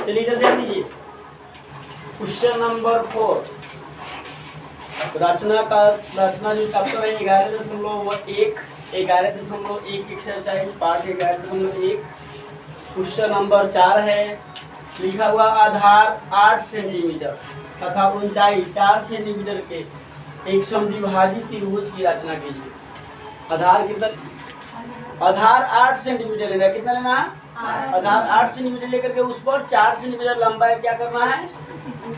चलिए इधर देख लीजिए क्वेश्चन नंबर 4 रचना जो चैप्टर है 11.1 11.1 एक्सरसाइज पार्ट 11.1 क्वेश्चन नंबर 4 है। लिखा हुआ आधार 8 सेंटीमीटर तथा ऊंचाई 4 सेंटीमीटर के एक समद्विभाजित त्रिभुज की रचना कीजिए। आधार कितना? आधार 8 सेंटीमीटर लेना। कितना लेना? आधार 8 सेंटीमीटर लेकर के उस पर 4 सेंटीमीटर लंबा क्या करना है?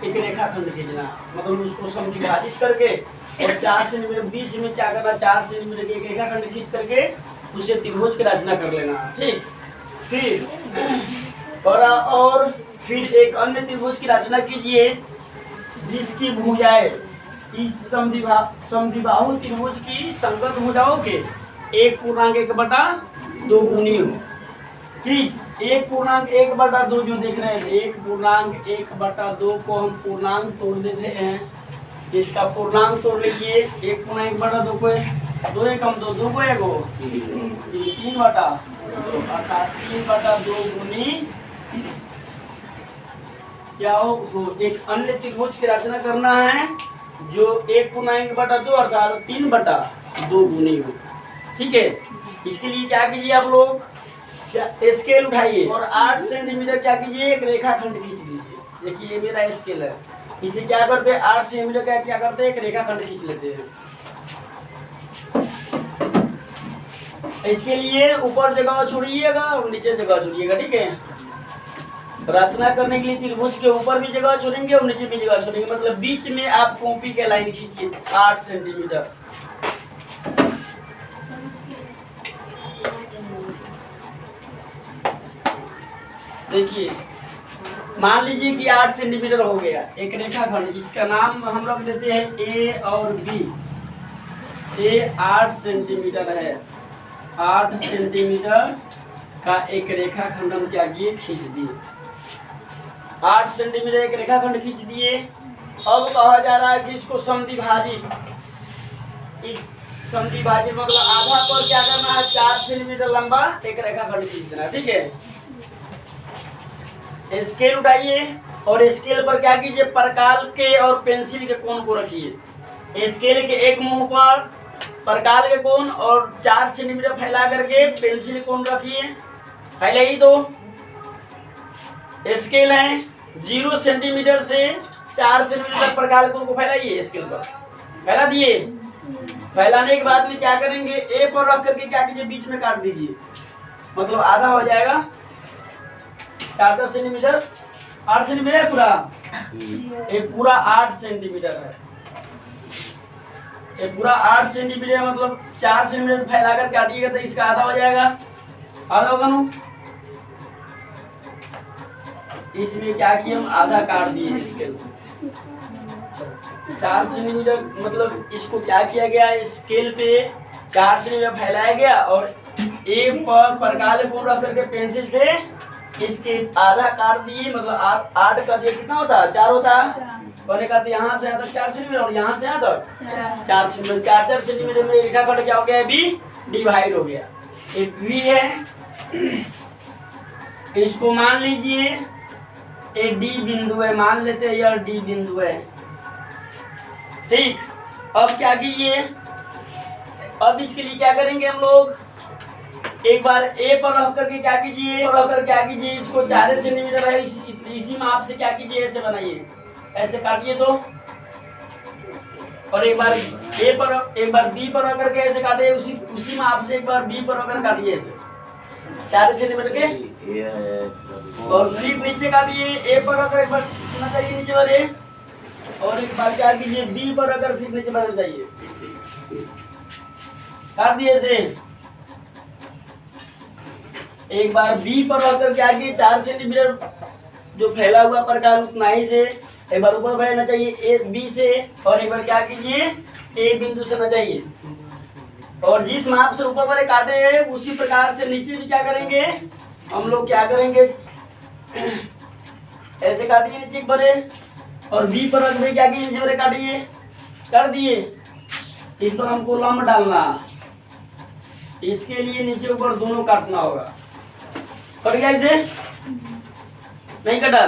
एक रेखाखंड खींचना, मतलब उसको समद्विभाजित करके और 4 सेंटीमीटर बीच में क्या करना, 4 सेंटीमीटर की एक रेखाखंड खींच करके उसे त्रिभुज की रचना कर लेना। ठीक, फिर एक अन्य त्रिभुज की रचना कीजिए जिसकी भुजाएं इस समद्विबाहु त्रिभुज की संगत भुजाओं के 1.1/2 गुनी हो। ठीक, 1.1/2 जो देख रहे हैं 1.1/2 को हम पूर्णांक तोड़ देते हैं। इसका पूर्णांक तोड़ लीजिए। 1.1/2 को 2 एकम 2 2 को 1 3/2 अर्थात 3/2 गुनी क्या हो। एक अन्य त्रिभुज की रचना करना है जो 1.1/2 अर्थात 3/2 गुनी हो। ठीक है, इसके लिए क्या कीजिए आप लोग, स्केल उठाइए और 8 सेंटीमीटर क्या कीजिए, एक रेखाखंड खींच लीजिए। देखिए ये मेरा स्केल है, इसे क्या करते हैं 8 सेंटीमीटर का क्या करते हैं, एक रेखाखंड खींच लेते हैं। इसके लिए ऊपर जगह छोड़िएगा और नीचे जगह छोड़िएगा। ठीक है, रचना करने के लिए त्रिभुज के ऊपर भी जगह छोड़ेंगे और नीचे भी जगह छोड़ेंगे, मतलब बीच में आप कॉपी के लाइन खींचिए 8 सेंटीमीटर। देखिए मान लीजिए कि 8 सेंटीमीटर हो गया एक रेखाखंड, इसका नाम हम लोग देते हैं ए और बी। ए 8 सेंटीमीटर है, 8 सेंटीमीटर का एक रेखाखंड हम क्या किए, खींच दिए। 8 सेंटीमीटर एक रेखाखंड खींच दिए। अब कहा जा रहा है कि इसको समद्विभाजित, इस समद्विभाजित मतलब आधा पर क्या करना है, 4 सेंटीमीटर लंबा एक रेखाखंड खींच देना। ठीक है, स्केल उठाइए और स्केल पर क्या कीजिए, प्रकाल के और पेंसिल के कोण को रखिए। स्केल के एक मुंह पर प्रकाल के कोण और 4 सेंटीमीटर फैला करके पेंसिल कोण रखिए। फैले ही दो स्केल है 0 सेंटीमीटर से 4 सेंटीमीटर प्रकाल कोण को फैलाइए। स्केल पर फैला दिए। फैलाने के बाद में क्या करेंगे, ए पर रख करके क्या कीजिए, बीच में काट दीजिए, मतलब आधा हो जाएगा। 4 सेंटीमीटर 8 सेंटीमीटर पूरा, ये पूरा 8 सेंटीमीटर है। ये पूरा 8 सेंटीमीटर मतलब 4 सेंटीमीटर फैला कर काटिएगा तो इसका आधा हो जाएगा। आधा होगा ना, इसमें क्या किया हम आधा काट दिए स्केल से। 4 सेंटीमीटर मतलब इसको क्या किया गया, स्केल पे 4 सेंटीमीटर फैलाया गया और ए पर प्रकाल कोण रख करके पेंसिल से इसके आधा काट दिए, मतलब 8 का दिए कितना होता है, 4 होता है। और एक यहाँ से यहाँ तक 4 सेंटीमीटर और यहाँ से यहाँ तक 4 सेंटीमीटर, 4 सेंटीमीटर में रेखाखंड क्या हो गया, बी डिवाइड हो गया। एक बी है, इसको मान लीजिए ए डी बिंदु है, मान लेते हैं यह डी बिंदु है। ठीक, अब क्या कीजिए, अब इसके लिए क्या करेंगे हम लोग, एक बार ए पर रख करके क्या कीजिए, इसको 4 सेंटीमीटर है, इसी माप से क्या कीजिए, ऐसे बनाइए, ऐसे काटिए तो। और एक बार ए पर, एक बार बी पर रख करके ऐसे काटिए, उसी माप से एक बार बी पर रख कर काटिए ऐसे 4 सेंटीमीटर के। और फिर नीचे काटिए, ए पर रख कर एक बार कितना चाहिए नीचे वाले, और एक बार क्या कीजिए बी पर रख कर फिर नीचे बदल जाइए, काट दिए ऐसे। एक बार बी पर रखकर क्या किए, 4 सेंटीमीटर जो फैला हुआ प्रकाल उतना ही से एक बार ऊपर फैलना चाहिए ए बी से, और एक बार क्या कीजिए ए बिंदु से ना चाहिए, और जिस माप से ऊपर वाले काटे हैं उसी प्रकार से नीचे भी क्या करेंगे हम लोग, क्या करेंगे ऐसे काटिए नीचे बड़े, और बी पर रख में क्या कीजिए नीचे बड़े काटिए, कर दिए। इस पर हमको लंब डालना, इसके लिए नीचे ऊपर दोनों काटना होगा। कर गया इसे, नहीं कटा?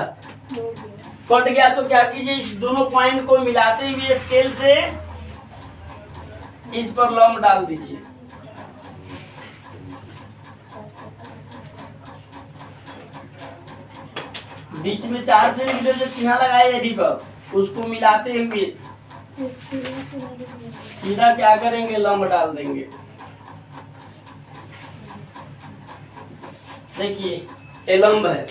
कट गया तो क्या कीजिए, इस दोनों पॉइंट को मिलाते हुए स्केल से इस पर लंब डाल दीजिए। बीच में 4 सेंटीमीटर जो चिन्ह लगाए एडी पर, उसको मिलाते हुए सीधा क्या करेंगे, लंब डाल देंगे। देखिए ये लंब है।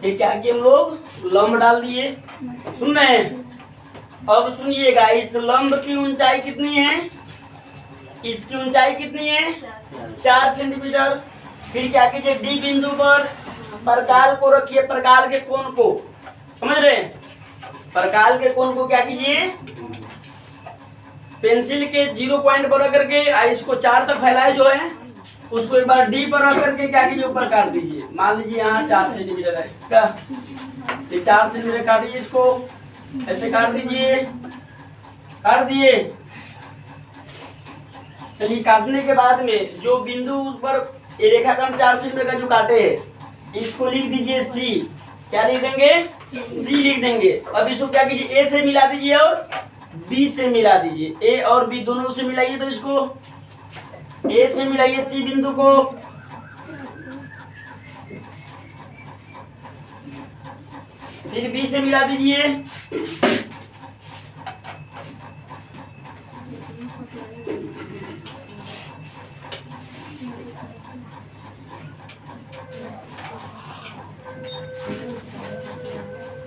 ये क्या किए हम लोग, लंब डाल दिए। सुन रहे हैं? अब सुनिएगा, इस लंब की ऊंचाई कितनी है, इसकी ऊंचाई कितनी है, 4 सेंटीमीटर। फिर क्या कीजिए, डी बिंदु पर प्रकार को रखिए, प्रकार के कोण को, समझ रहे हैं? प्रकार के कोण को क्या कीजिए, पेंसिल के 0 पॉइंट पर रख करके इसको 4 तक फैलाए जो है, उसको एक बार डी पर रख करके क्या कीजिए, ऊपर काट दीजिए। मान लीजिए यहाँ 4 सेंटीमीटर है क्या, ये 4 सेंटीमीटर काट दीजिए, इसको ऐसे काट दीजिए, काट दिए। चलिए काटने के बाद में जो बिंदु उस पर ये रेखाखंड 4 सेंटीमीटर का जो काटे है, इसको लिख दीजिए सी। क्या लिख देंगे, सी लिख देंगे। अब इसको क्या कीजिए, ए से मिला दीजिए और बी से मिला दीजिए। ए और बी दोनों से मिलाइए, तो इसको ए से मिलाइए सी बिंदु को, फिर बी से मिला दीजिए,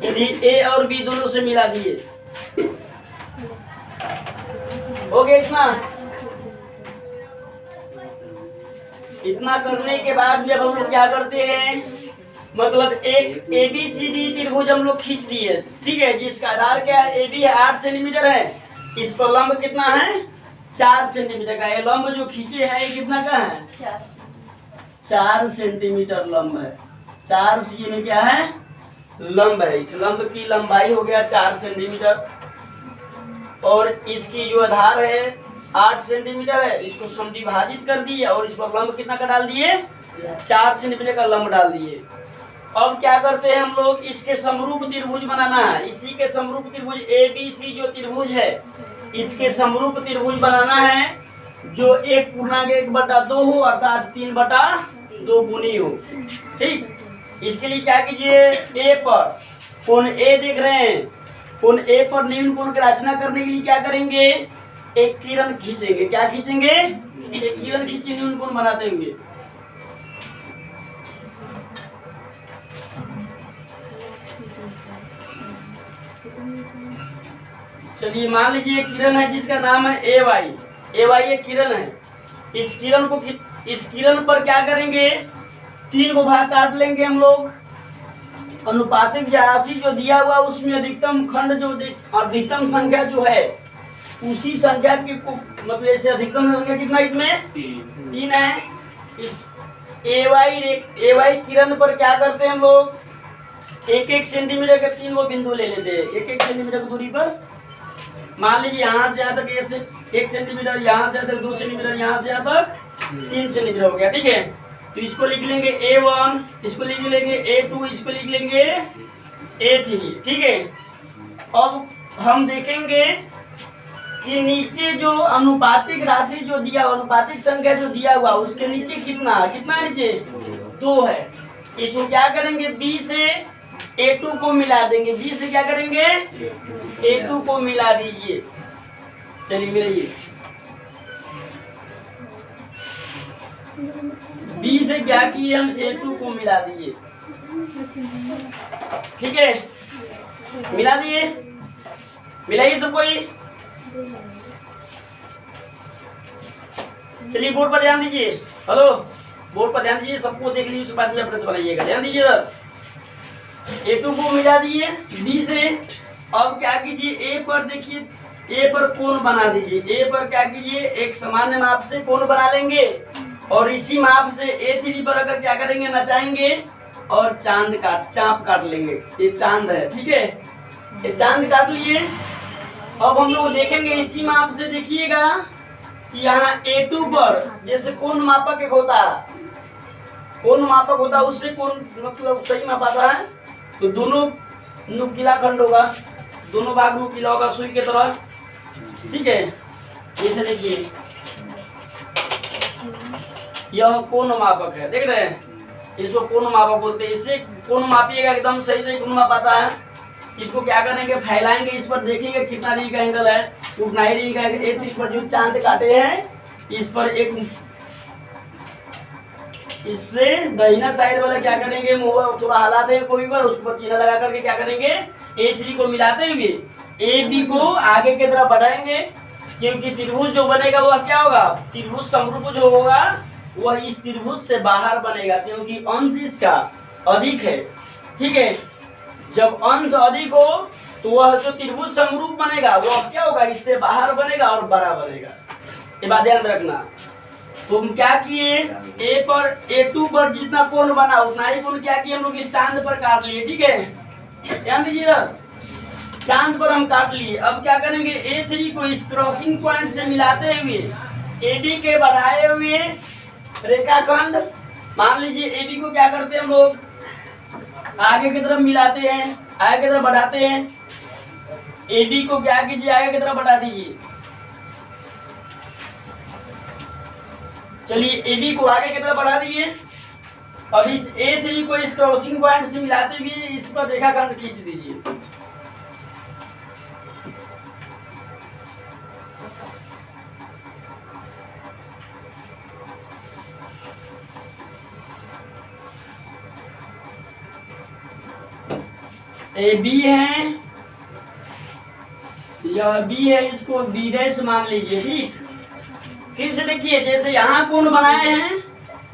यदि ए और बी दोनों से मिला दिए। हो गया इतना? इतना करने के बाद जब हम लोग क्या करते हैं, मतलब एक ए बी सी डी त्रिभुज हम लोग खींच दिए, ठीक है, जिसका आधार क्या है, ए बी है 8 सेंटीमीटर है, इस पर लंब कितना है, 4 सेंटीमीटर का। ये लंब जो खींचे है ये कितना का है, 4 सेंटीमीटर लंब है। 4 सी में क्या है, लंब है। इस लंब की लंबाई हो गया 4 सेंटीमीटर, और इसकी जो आधार है 8 सेंटीमीटर है, इसको समद्विभाजित कर दिए और इस पर लंब कितना का डाल दिए, 4 सेंटीमीटर का लंब डाल दिए। अब क्या करते हैं हम लोग, इसके समरूप त्रिभुज बनाना है। इसी के समरूप त्रिभुज ए बी सी जो त्रिभुज है, इसके समरूप त्रिभुज बनाना है, जो 1/1/2 हो, अर्थात 3/2 गुनी हो। ठीक, इसके लिए क्या कीजिए, ए पर कोण ए देख रहे हैं, कोण ए पर निम्न कोण की रचना करने के लिए क्या करेंगे, एक किरण खींचेंगे। क्या खींचेंगे, एक किरण खींचे निम्न कोण बनाते हुए। चलिए मान लीजिए एक किरण है जिसका नाम है ए वाई। ए वाई एक किरण है। इस किरण पर क्या करेंगे, 3 को भाग काट लेंगे हम लोग। अनुपातिक राशि जो दिया हुआ उसमें अधिकतम खंड जो अधिकतम संख्या जो है, उसी संख्या की मतलब ऐसे अधिकतम संख्या कितना इसमें 3 है। ए वाई किरण पर क्या करते हैं हम लोग, 1-1 सेंटीमीटर के 3 वो बिंदु ले लेते हैं, 1-1 सेंटीमीटर की दूरी पर। मान लीजिए यहाँ से यहाँ तक ऐसे 1 सेंटीमीटर, यहाँ से यहाँ तक 2 सेंटीमीटर, यहाँ से यहाँ तक 3 सेंटीमीटर हो गया। ठीक है, तो इसको लिख लेंगे A1, इसको लिख लेंगे A2, इसको लिख लेंगे A3। ठीक है, अब हम देखेंगे कि नीचे जो अनुपातिक राशि जो दिया, अनुपातिक संख्या जो दिया हुआ उसके नीचे कितना है, नीचे 2 है। इसको क्या करेंगे, B से A2 को मिला देंगे। B से क्या करेंगे, A2 को मिला दीजिए। चलिए मिलाइए, B से क्या किए हम, A2 को मिला दिए। ठीक है, मिला दिए, मिलाइए सब कोई। चलिए बोर्ड पर ध्यान दीजिए, हेलो बोर्ड पर ध्यान दीजिए, सबको देख लीजिए, उसके बाद में प्रश्न बनाइएगा। ध्यान दीजिए, A2 को मिला दिए B से। अब क्या कीजिए, A पर देखिए, A पर कोण बना दीजिए। A पर क्या कीजिए, एक सामान्य माप से कोण बना लेंगे और इसी माप से A3 पर अगर क्या करेंगे, नचाएंगे और चाप काट लेंगे। ये चांद है, ठीक है, ये चांद काट लिए। अब हम लोग देखेंगे इसी माप से, देखिएगा कि यहाँ A2 पर जैसे कोण मापक एक होता है, कोण मापक होता है, उससे कोण मतलब सही माप आता है, तो दोनों नुकीला खंड होगा, दोनों भाग नुकीला होगा सुई की तरह, ठीक है। जैसे देखिए यह कोण मापक है, देख रहे हैं, इसको कोण मापक बोलते हैं। इससे कोण मापिएगा एकदम सही सही कोण माप आता है। इसको क्या करेंगे, फैलाएंगे, इस पर देखेंगे कितना डिग्री का एंगल है, उतना ही डिग्री का A3 पर जो चांद काटे हैं इस पर एक, इससे दाहिना साइड वाला क्या करेंगे, मुंह थोड़ा हिला देंगे कोई बार, उस पर चिन्ह लगा करके क्या करेंगे, A3 को मिलाते हुए AB को आगे की तरफ बढ़ाएंगे, क्योंकि त्रिभुज जो बनेगा वह क्या होगा, त्रिभुज समरूप जो होगा वह इस त्रिभुज से बाहर बनेगा, क्योंकि अंश इसका अधिक है, ठीक है। जब अंश अधिक हो तो वह जो त्रिभुज समरूप बनेगा वह क्या होगा, इससे बाहर बनेगा और बड़ा बनेगा। ये बात ध्यान में रखना। तो हम क्या किए, A2 पर जितना कोण बना उतना ही कोण क्या किए हम लोग इस चांद पर काट लिए, ठीक है। ध्यान दीजिएगा, चांद पर हम काट लिए। अब क्या करेंगे, A3 को इस क्रॉसिंग पॉइंट से मिलाते हुए AD के बढ़ाए हुए रेखाखंड, मान लीजिए AB को क्या करते हैं हम लोग, आगे की तरफ मिलाते हैं, आगे की तरफ बढ़ाते हैं। AB को क्या कीजिए, आगे की तरफ बढ़ा दीजिए। चलिए AB को आगे की तरफ बढ़ा दिए। अब इस A3 को इस क्रॉसिंग पॉइंट से मिलाते हुए इस पर रेखाखंड खींच दीजिए। AB है, यह B है, इसको B' मान लीजिए, ठीक। फिर से देखिए, जैसे यहाँ कोण बनाए हैं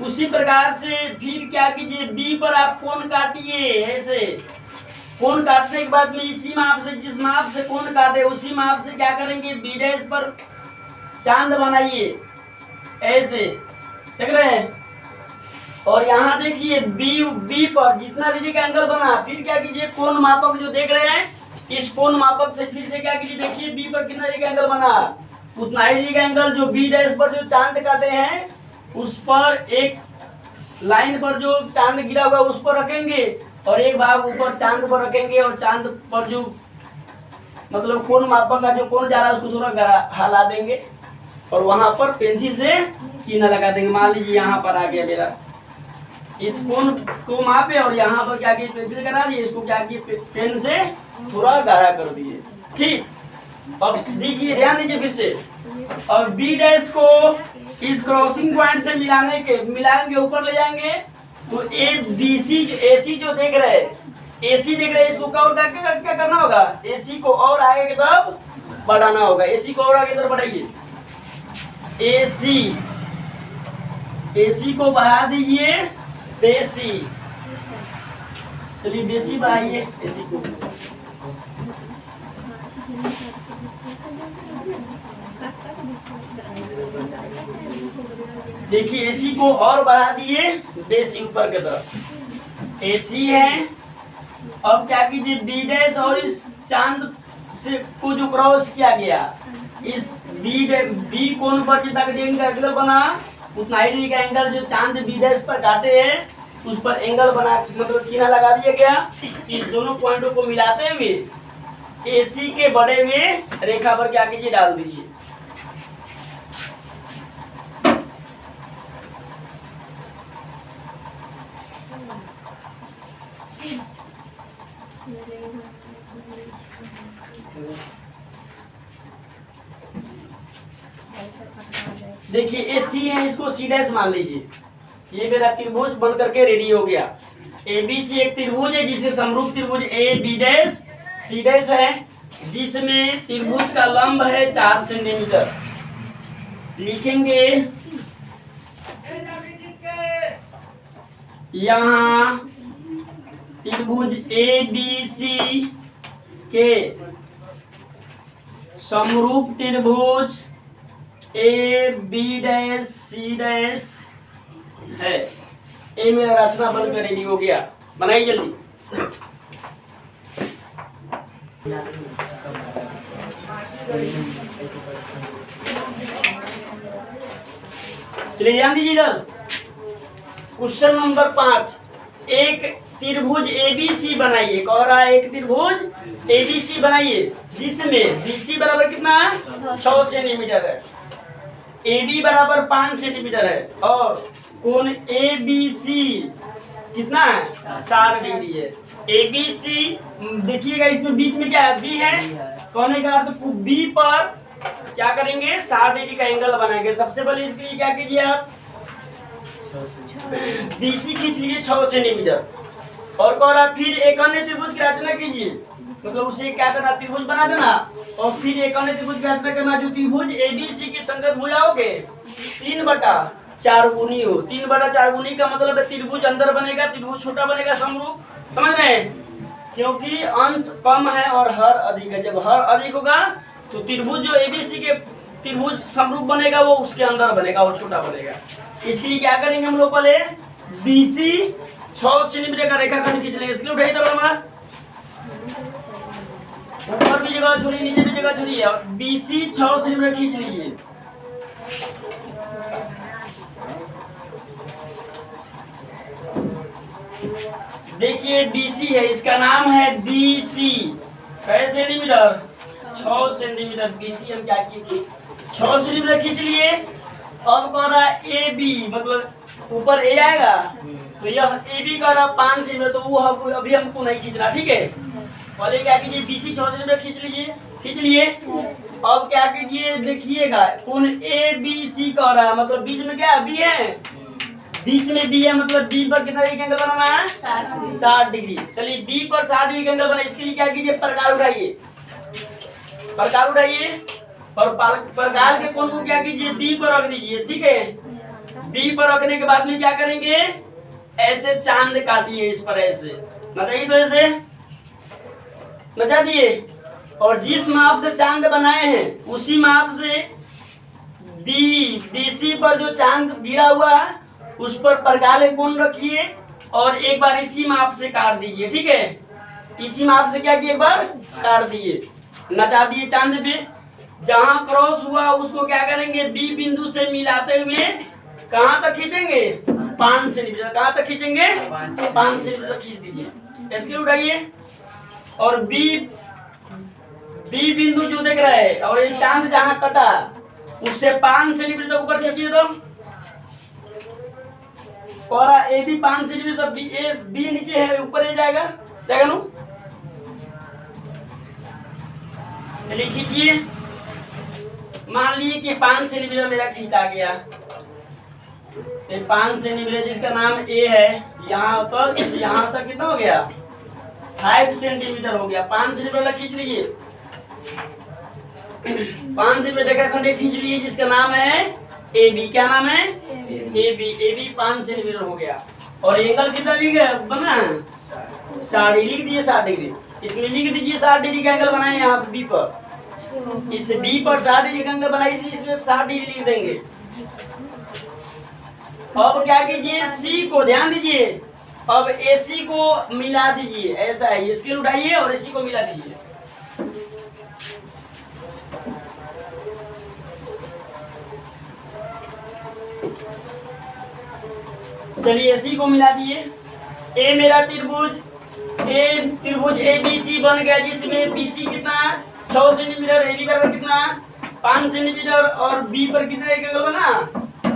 उसी प्रकार से फिर क्या कीजिए, B पर आप कोण काटिए। ऐसे कोण काटने के बाद में इसी माप से, जिस माप से कोण काटे उसी माप से क्या करेंगे, B' पर चांद बनाइए, ऐसे, देख रहे हैं। और यहाँ देखिए B पर जितना डिग्री का एंगल बना, फिर क्या कीजिए, कोण मापक जो देख रहे हैं इस कोण मापक से फिर से क्या कीजिए, देखिए B पर कितना डिग्री का एंगल बना, उतना ही डिग्री का एंगल जो B' पर जो चांद काटे हैं उस पर एक लाइन पर जो चांद गिरा हुआ उस पर रखेंगे, और एक भाग ऊपर चांद पर रखेंगे, और चांद पर जो मतलब कोण मापक का जो कोण जा रहा है उसको थोड़ा हिला देंगे, और वहां पर पेंसिल से चिन्ह लगा देंगे। मान लीजिए यहाँ पर आ गया मेरा, इस कोण को मापे और यहाँ पर क्या किए, पेंसिल करा दिए, इसको क्या किए, पेन से थोड़ा गाढ़ा कर दिए, ठीक। अब देखिए, ध्यान दीजिए फिर से, और B' को इस क्रॉसिंग पॉइंट से मिलाएंगे, ऊपर ले जाएंगे, तो AC जो देख रहे हैं, AC देख रहे हैं, इसको क्या करना होगा, AC को और आगे की तरफ बढ़ाना होगा। AC को और आगे की तरफ बढ़ाइए, AC को बढ़ा दीजिए, बेसी, चलिए बेसी बढ़ाइए AC को। देखिए AC को और बढ़ा दिए, बेसी ऊपर की तरफ AC है। अब क्या कीजिए, B' और इस चांद से को जो क्रॉस किया गया, इस B कोण पर जितना एंगल बना उतना ही डिग्री का एंगल जो चांद B' पर काटे हैं उस पर एंगल बना, मतलब चिन्ह लगा दिया गया। इस दोनों पॉइंटों को मिलाते हुए AC के बड़े हुए रेखा पर क्या कीजिए, डाल दीजिए। देखिए AC है, इसको C' मान लीजिए। ये मेरा त्रिभुज बन करके रेडी हो गया। ABC एक त्रिभुज है जिसे समरूप त्रिभुज AB' C' है, जिसमें त्रिभुज का लंब है 4 सेंटीमीटर। लिखेंगे यहाँ त्रिभुज ABC के समरूप त्रिभुज AB' C' है। ये मेरा रचना बनकर रेडी हो गया। बनाइए जल्दी। चलिए ध्यान दीजिए इधर। क्वेश्चन नंबर 5, एक त्रिभुज एबीसी बनाइए। कह रहा है एक त्रिभुज एबीसी बनाइए जिसमें बीसी बराबर कितना है 6 सेंटीमीटर है, AB बराबर 5 सेंटीमीटर है और कोण ABC कितना है 60 डिग्री है। ABC देखिएगा इसमें बीच में क्या है B है, कहने का अर्थ B पर क्या करेंगे 60 डिग्री का एंगल बनाएंगे। सबसे पहले इसके लिए क्या कीजिए आप BC खींच लीजिए 6 सेंटीमीटर और कह रहा फिर एक अन्य त्रिभुज की रचना कीजिए, मतलब उसे क्या करना त्रिभुज बना देना और फिर एक अन्य त्रिभुज की रचना करना जो त्रिभुज ABC की संगत भुजाओं के 3/4 गुनी हो। 3/4 गुनी का मतलब है त्रिभुज अंदर बनेगा, त्रिभुज छोटा बनेगा समरूप, समझ रहे हैं, क्योंकि अंश कम है और हर अधिक है। जब हर अधिक होगा तो त्रिभुज जो ABC के त्रिभुज समरूप बनेगा वो उसके अंदर बनेगा और छोटा बनेगा। इसके लिए क्या करेंगे हम लोग पहले BC 6 सेंटीमीटर का रेखाखंड खींच लेंगे। इसके लिए उठाइए तब हमारा ऊपर भी जगह छोड़िए नीचे भी जगह छोड़िए और BC 6 सेंटीमीटर खींच लीजिए। देखिए BC है, इसका नाम है BC, कैसे सेंटीमीटर 6 सेंटीमीटर। BC हम क्या किए 6 सेंटीमीटर खींच लिए। अब कह रहा है AB मतलब ऊपर A आएगा तो यह AB कह रहा 5 सेंटीमीटर, तो वो अभी हमको नहीं खींचना, ठीक है। पहले क्या कीजिए BC 6 सेंटीमीटर खींच लीजिए, खींच लिए। अब क्या कीजिए देखिएगा कोण ABC कह रहा है, मतलब बीच में क्या B है, बीच में B है, मतलब B पर कितना डिग्री एंगल बनाना है 60 डिग्री। चलिए B पर 60 डिग्री एंगल बना, इसके लिए क्या कीजिए प्रकार उठाइए, प्रकार उठाइए और प्रकार के कोण को क्या कीजिए B पर रख दीजिए, ठीक है। B पर रखने के बाद में क्या करेंगे ऐसे चांद काटिए, इस पर ऐसे नचाइए, तो ऐसे नचा दिए और जिस माप से चांद बनाए हैं उसी माप से BC पर जो चांद गिरा हुआ है उस पर प्रकार के कोण रखिए और एक बार इसी माप से काट दीजिए, ठीक है। इसी माप से क्या किए एक बार काट दिए, नचा दिए चांद पे। जहां क्रॉस हुआ उसको क्या करेंगे B बिंदु से मिलाते हुए कहां तक खींचेंगे 5 सेंटीमीटर, कहां तक खींचेंगे 5 सेंटीमीटर खींच दीजिए। इसके उठाइए और B बिंदु जो देख रहा है और ये चांद जहां कटा उससे 5 सेंटीमीटर तक ऊपर खींचिए। तो और AB 5 सेंटीमीटर, B नीचे है ऊपर जाएगा जाएगा नो। चलिए खींचिए, मान लीजिए कि 5 सेंटीमीटर मेरा खींचा गया, 5 सेंटीमीटर जिसका नाम A है, यहाँ पर इस यहाँ तक कितना हो गया 5 सेंटीमीटर हो गया। 5 सेंटीमीटर खींच लीजिए, 5 सेंटीमीटर का खंड खींच लीजिए जिसका नाम है AB। क्या नाम है AB 5 सेंटीमीटर हो गया। और एंगल कितना डिग्री बना है 60 लिख दीजिए 60 डिग्री, इसमें लिख दीजिए 60 डिग्री का एंगल बनाए यहाँ B पर, इस B पर 60 डिग्री का एंगल बनाइए, इसमें 60 डिग्री लिख देंगे। अब क्या कीजिए C को ध्यान दीजिए, अब AC को मिला दीजिए, ऐसा है स्केल उठाइए और AC को मिला दीजिए। चलिए AC को मिला दिए। A मेरा त्रिभुज ABC बन गया जिसमें BC कितना 6 सेंटीमीटर, AB पर कितना 5 सेंटीमीटर और B पर कितना एंगल बना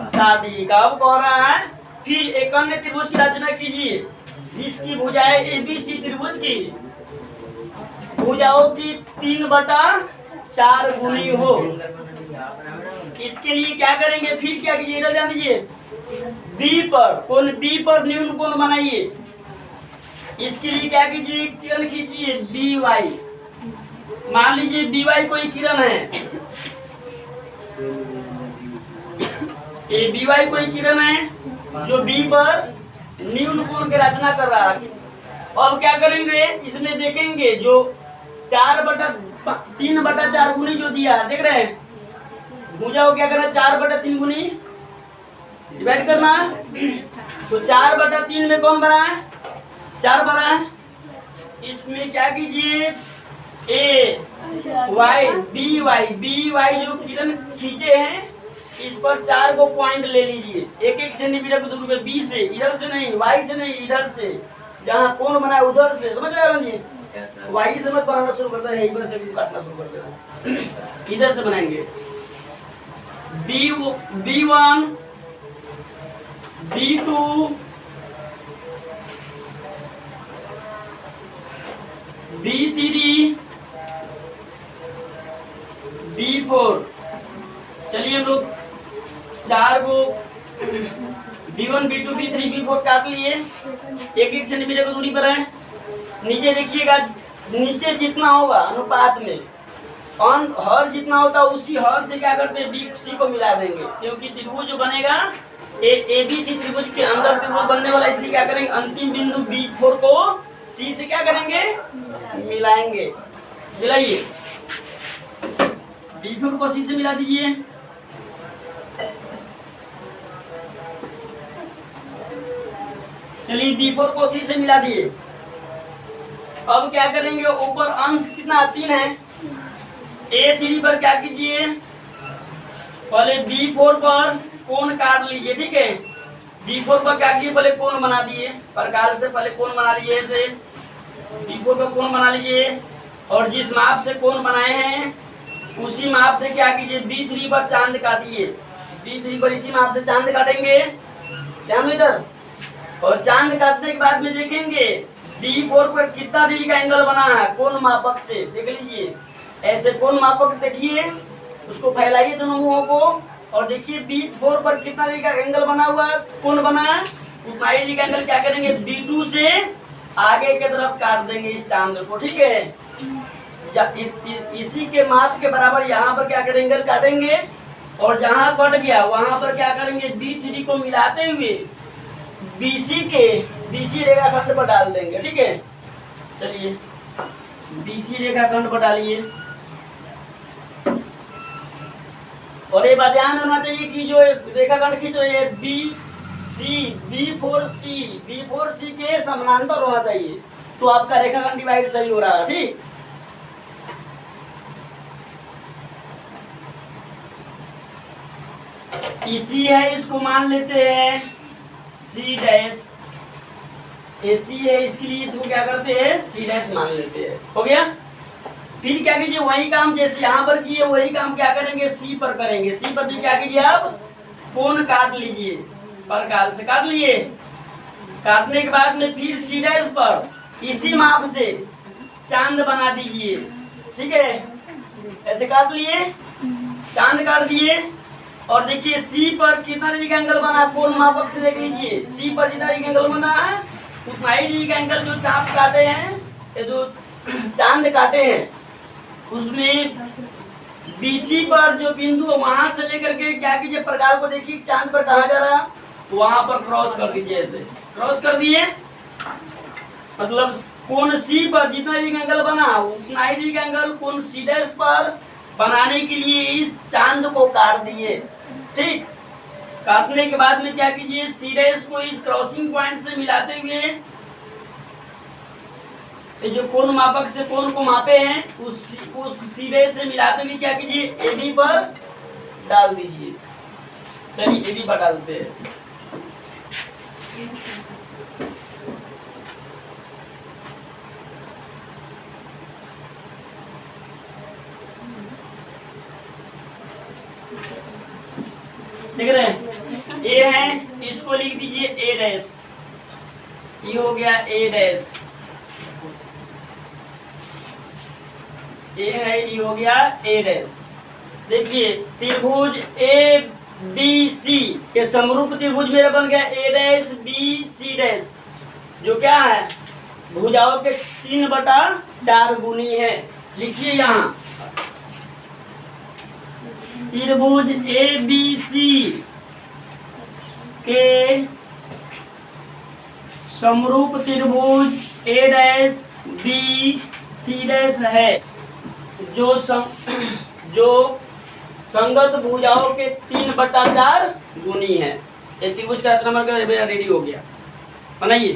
60 डिग्री का। अब कह रहा है फिर एक अन्य त्रिभुज की रचना कीजिए जिसकी भुजाएं ABC त्रिभुज की भुजाओं की 3/4 गुनी हो। इसके लिए क्या करेंगे फिर क्या कीजिए इधर ध्यान दीजिए, कोण B पर न्यून कोण बनाइए। इसके लिए क्या कीजिए किरण खींचिए BY, मान लीजिए BY कोई किरण है, ये BY कोई किरण है जो B पर न्यून कोण की रचना कर रहा है। अब क्या करेंगे इसमें देखेंगे जो 3/4 गुनी जो दिया है देख रहे हैं, भुजा को क्या करना 4/3 गुनी डिवाइड करना है। तो 4/3 में कौन बना है 4 बना है, इसमें क्या कीजिए ए वाई बी वाई जो किरण खींचे हैं इस पर 4 को पॉइंट ले लीजिए, 1-1 सेंटीमीटर को दूर पे, बी से, इधर से नहीं, वाई से नहीं, इधर से, जहाँ कोण बना है उधर से, समझ रहे हैं जी। वाई से मत बनाना शुरू करता है, इधर से भी काटना शुरू कर देना, इधर से बनाएंगे B1 B2 B3 B4। चलिए हम लोग 4 को B1 B2 B3 B4 काट लिए, 1-1 सेंटीमीटर की दूरी पर है। नीचे देखिएगा, नीचे जितना होगा अनुपात में हर जितना होता है उसी हर से क्या करते हैं, बी सी को मिला देंगे, क्योंकि त्रिभुज जो बनेगा ए बी सी त्रिभुज के अंदर त्रिभुज बनने वाला, इसलिए क्या करेंगे अंतिम बिंदु B4 को सी से क्या करेंगे मिलाएंगे। मिलाइए, B4 को सी से मिला दीजिए। चलिए B4 को सी से मिला दिए। अब क्या करेंगे, ऊपर अंश कितना 3 है, A3 पर क्या कीजिए, पहले B4 पर कोण काट लीजिए, ठीक है। B4 पर क्या कीजिए, पहले कोण बना दिए, प्रकार से पहले कोण बना लीजिए, ऐसे B4 पर कोण बना लीजिए, और जिस माप से कोण बनाए हैं उसी माप से क्या कीजिए B3 पर चांद काटिए, B3 पर इसी माप से चांद काटेंगे, ध्यान दो इधर। और चांद काटने के बाद में देखेंगे B4 पर कितना डिग्री का एंगल बना है कोण मापक से, देख लीजिए, ऐसे कोण मापक देखिए, उसको फैलाइए दोनों मुंहों को, और देखिए B4 पर कितना डिग्री का एंगल बना हुआ है, कोण बना है, उतना ही डिग्री का एंगल क्या करेंगे B2 से आगे के तरफ काट देंगे इस चांद को, ठीक है। इसी के माप के बराबर यहाँ पर क्या करेंगे काटेंगे, और जहाँ कट गया वहां पर क्या करेंगे B3 को मिलाते हुए BC रेखाखंड पर डाल देंगे, ठीक है। चलिए BC रेखाखंड पर डालिए, और ये बात ध्यान होना चाहिए कि जो रेखाखंड खींच रही है B4C के समानांतर होना चाहिए, तो आपका रेखाखंड डिवाइड सही हो रहा है, ठीक। इसी है, इसको मान लेते हैं C डैश, AC है इसके लिए इसको क्या करते हैं C डैश मान लेते हैं, हो गया। फिर क्या कीजिए, वही काम जैसे यहाँ पर किए वही काम क्या करेंगे C पर करेंगे। C पर भी क्या कीजिए, आप कोण काट लीजिए, प्रकार से काट लिए, काटने के बाद में फिर C डैश पर इसी माप से चांद बना दीजिए, ठीक है। ऐसे काट लिए, चांद काट दिए, और देखिए C पर कितना डिग्री का एंगल बना, कोण मापक से देख लीजिए, C पर जितना डिग्री का एंगल बना है उतना ही डिग्री का एंगल जो चाप काटे हैं, ये जो चांद काटे हैं उसमें BC पर जो बिंदु वहां से लेकर के क्या कीजिए, प्रकार को देखिए चांद पर कहा जा रहा, वहां पर क्रॉस कर दीजिए, ऐसे क्रॉस कर दिए, मतलब कोण C पर जितना डिग्री का एंगल बना उतना ही डिग्री का एंगल कोण C डैश पर बनाने के लिए इस चांद को काट दिए, ठीक। काटने के बाद में क्या कीजिए, C डैश को इस क्रॉसिंग पॉइंट से मिलाते हुए ये जो कोण मापक से कोण को मापे हैं उस C डैश से मिलाते हुए क्या कीजिए AB पर डाल दीजिए। चलिए AB पर डालते हैं, देख रहे हैं A है, इसको लिख दीजिए A डैश, ये हो गया A डैश, A है, ये हो गया A डैश। देखिए त्रिभुज ABC के समरूप त्रिभुज मेरा बन गया A डैश BC डैश, जो क्या है भुजाओं के 3/4 गुनी है। लिखिए यहाँ त्रिभुज ABC के समरूप त्रिभुज A डैश BC डैश है, जो संगत भुजाओं के 3/4 गुनी है। ये त्रिभुज का रचना रेडी हो गया, बनाइए।